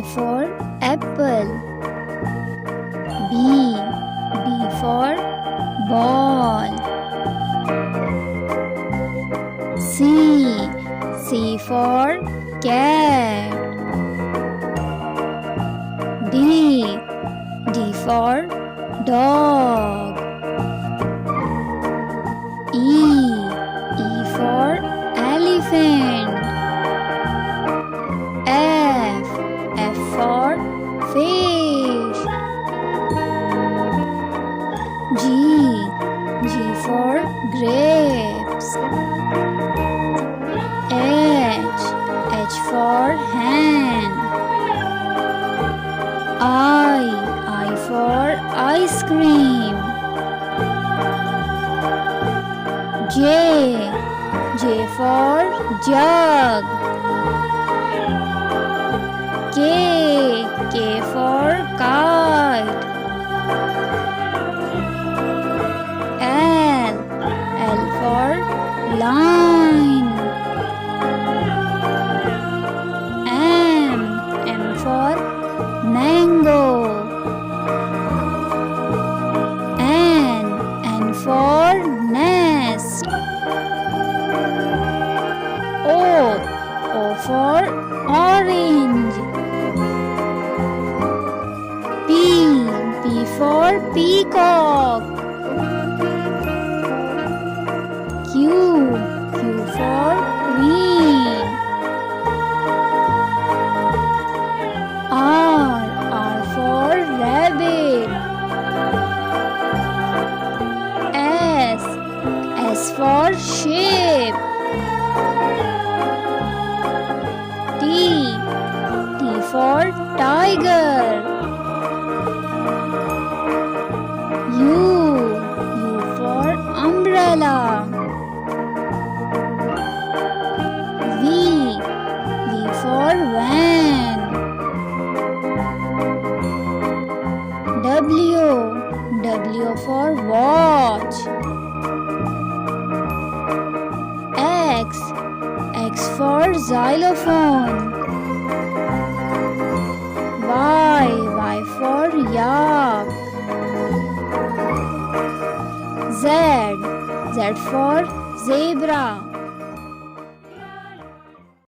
for apple. B for ball. C for cat. D for dog. E for elephant. F for fish. G for grapes. H for hen. I for ice cream. J for jug. K for kite. L for line. M for mango. N for nest. O for orange. P for peacock. Q for queen. R for rabbit. S for sheep. T for tiger. U for umbrella. V for van. W for watch. X for xylophone. Y for yak. Z for zebra.